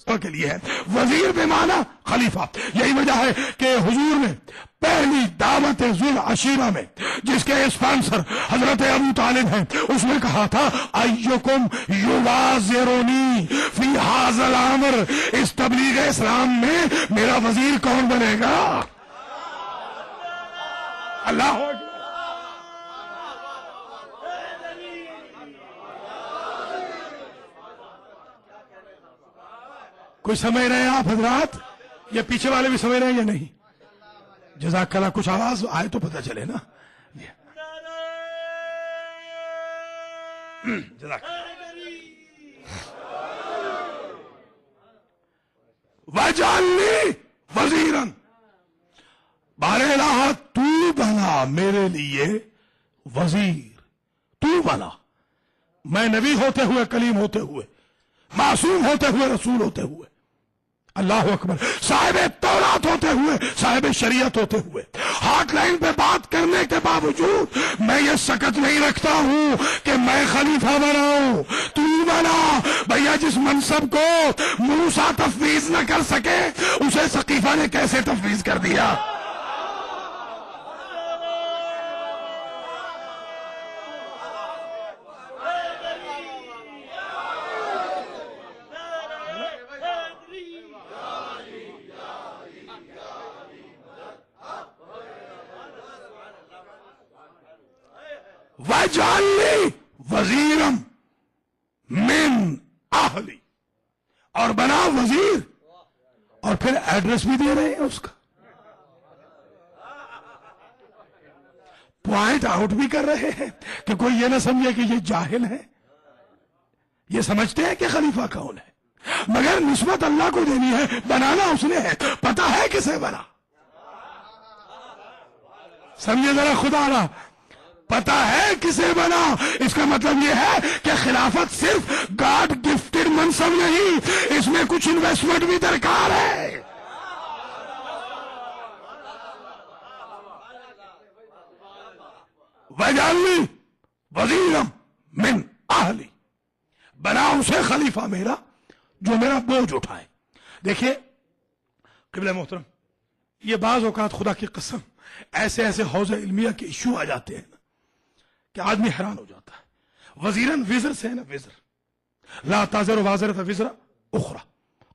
کے لیے ہے. وزیر بے معنی خلیفہ. یہی وجہ ہے کہ حضور نے پہلی دعوت ذوالعشیرہ میں جس کے اسپانسر حضرت ابو طالب ہیں اس میں کہا تھا ایکم یوازرونی فی ھذا الامر. اس تبلیغ اسلام میں میرا وزیر کون بنے گا؟ اللہ اکبر. کوئی سمجھ رہے ہیں آپ حضرات؟ یہ پیچھے والے بھی سمجھ رہے ہیں یا نہیں؟ جزاک اللہ. کچھ آواز آئے تو پتہ چلے نا. جزاک وَاجْعَلْنِي وَزِيرًا. بار الہ تو بنا میرے لیے وزیر. تو بنا. میں نبی ہوتے ہوئے، کلیم ہوتے ہوئے، معصوم ہوتے ہوئے، رسول ہوتے ہوئے، اللہ اکبر، صاحب تورات ہوتے ہوئے، صاحب شریعت ہوتے ہوئے، ہاٹ لائن پہ بات کرنے کے باوجود میں یہ سکت نہیں رکھتا ہوں کہ میں خلیفہ بناؤں. تو بنا. بھیا جس منصب کو موسیٰ تفویض نہ کر سکے اسے سقیفہ نے کیسے تفویض کر دیا؟ وَاجْعَلْنِي وَزِيرًا مِّنْ أَهْلِي. اور بنا وزیر. اور پھر ایڈریس بھی دے رہے ہیں اس کا، پوائنٹ آؤٹ بھی کر رہے ہیں کہ کوئی یہ نہ سمجھے کہ یہ جاہل ہے. یہ سمجھتے ہیں کہ خلیفہ کون ہے، مگر نسبت اللہ کو دینی ہے. بنانا اس نے ہے. پتا ہے کسے بنا. سمجھے ذرا خدا را. پتا ہے کسے بنا. اس کا مطلب یہ ہے کہ خلافت صرف گاڈ گفٹڈ منصب نہیں، اس میں کچھ انویسٹمنٹ بھی درکار ہے. وَاجْعَلْنِي وَزِيرًا مِّنْ أَهْلِي. بنا اسے خلیفہ میرا جو میرا بوجھ اٹھائے. دیکھیے قبلہ محترم، یہ بعض اوقات خدا کی قسم ایسے ایسے حوض علمیہ کے ایشو آ جاتے ہیں کہ آدمی حیران ہو جاتا ہے. وزیرن وزر سے ہے نا، وزر لا تازر وازرۃ وزر اخرى.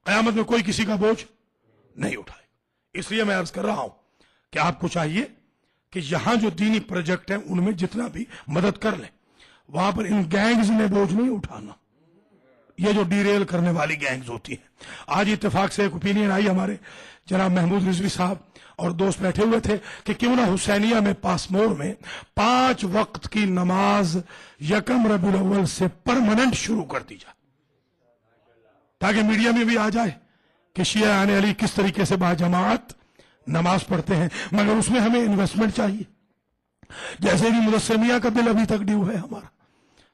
قیامت میں کوئی کسی کا بوجھ نہیں اٹھائے. اس لیے میں عرض کر رہا ہوں کہ آپ کو چاہیے کہ یہاں جو دینی پروجیکٹ ہیں ان میں جتنا بھی مدد کر لیں، وہاں پر ان گینگز نے بوجھ نہیں اٹھانا. یہ جو ڈیریل کرنے والی گینگز ہوتی ہیں. آج اتفاق سے ایک اوپینین آئی ہمارے جناب محمود رضوی صاحب اور دوست بیٹھے ہوئے تھے کہ کیوں نہ حسینیہ میں پاسمور میں 5 وقت کی نماز 1 ربیع الاول سے پرماننٹ شروع کر دی جائے، تاکہ میڈیا میں بھی آ جائے کہ شیعہ آنے علی کس طریقے سے باجماعت نماز پڑھتے ہیں. مگر اس میں ہمیں انویسٹمنٹ چاہیے. جیسے بھی مدثر میاں کا بل ابھی تک ڈیو ہے ہمارا،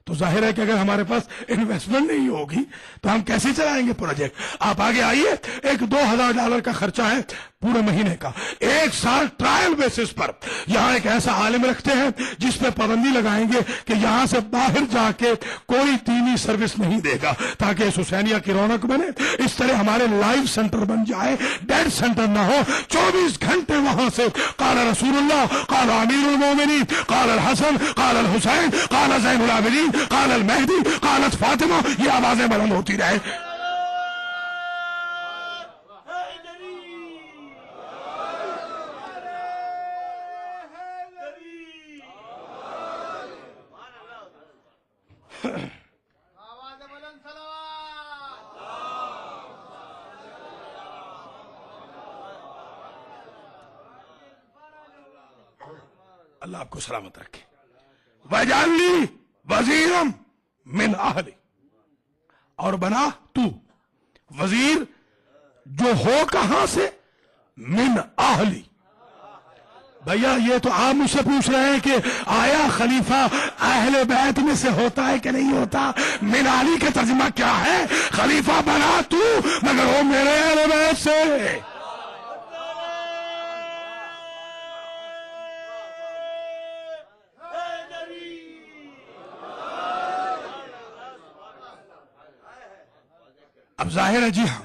تو ظاہر ہے کہ اگر ہمارے پاس انویسٹمنٹ نہیں ہوگی تو ہم کیسے چلائیں گے پروجیکٹ. آپ آگے آئیے. ایک $2000 کا خرچہ ہے پورے مہینے کا. 1 سال ٹرائل بیسس پر یہاں ایک ایسا عالم رکھتے ہیں جس پہ پابندی لگائیں گے کہ یہاں سے باہر جا کے کوئی دینی سروس نہیں دے گا، تاکہ اس حسینیہ کی رونق بنے. اس طرح ہمارے لائیو سینٹر بن جائے، ڈیڈ سینٹر نہ ہو. 24 گھنٹے وہاں سے قال رسول اللہ، قال امیر المومنین، قال الحسن، قال الحسین، قال زین العابدین، قال المہدی، قالت فاطمہ، یہ آوازیں بلند ہوتی رہے. اللہ آپ کو سلامت رکھے. وَاجْعَلْنِي وَزِيرًا مِّنْ أَهْلِي. اور بنا تو وزیر جو ہو کہاں سے؟ من اہلی. بھیا یہ تو آپ مجھ سے پوچھ رہے ہیں کہ آیا خلیفہ اہل بیت میں سے ہوتا ہے کہ نہیں ہوتا؟ من اہلی کا ترجمہ کیا ہے؟ خلیفہ بنا تو مگر وہ میرے اہل بیت سے. اب ظاہر ہے جی ہاں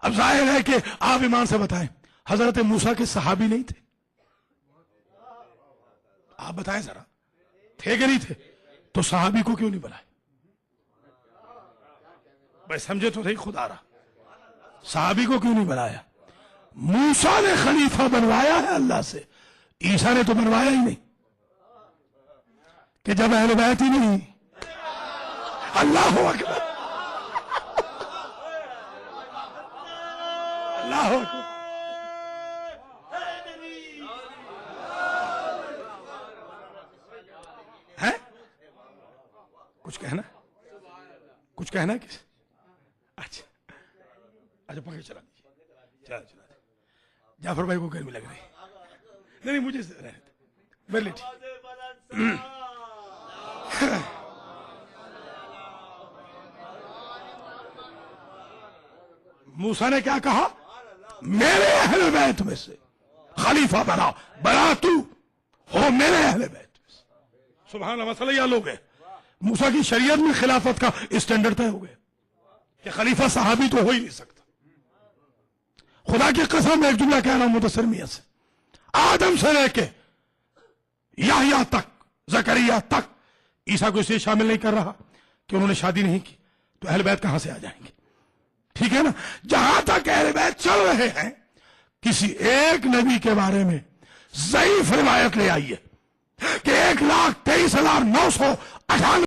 اب ظاہر ہے کہ آپ ایمان سے بتائیں حضرت موسیٰ کے صحابی نہیں تھے؟ آپ بتائیں ذرا، تھے کہ نہیں تھے؟ تو صحابی کو کیوں نہیں بلائے؟ بھائی سمجھے تو صحیح، خدا رہا، صحابی کو کیوں نہیں بلایا؟ موسیٰ نے خلیفہ بنوایا ہے اللہ سے، عیسیٰ نے تو بنوایا ہی نہیں، کہ جب اہل بیت ہی نہیں۔ اللہ اکبر، اللہ اکبر۔ ہے کچھ کہنا؟ کچھ کہنا کس؟ اچھا اچھا، پنکھے چلا دیجیے، چلا چلا دیں۔ جعفر بھائی کو گرمی لگ رہی؟ نہیں مجھے رہنے دیں، میرے لیے ٹھیک۔ موسیٰ نے کیا کہا؟ میرے اہل بیت میں سے خلیفہ بناؤ، بنا تو ہو میرے اہل بیت میں سے۔ سبحان اللہ، مسئلہ یہ لوگ ہے، موسیٰ کی شریعت میں خلافت کا اسٹینڈرڈ طے ہو گیا کہ خلیفہ صحابی تو ہو ہی نہیں سکتا۔ خدا کی قسم میں ایک جملہ کہہ رہا ہوں مدثر میاں سے، آدم سے لے کے یحییٰ تک، زکریا تک، عیسیٰ کو اس لیے شامل نہیں کر رہا کہ انہوں نے شادی نہیں کی، تو اہل بیت کہاں سے آ جائیں گے؟ ٹھیک ہے نا؟ جہاں تک اہل بیت چل رہے ہیں، کسی ایک نبی کے بارے میں ضعیف روایت لے آئیے کہ 1,23,998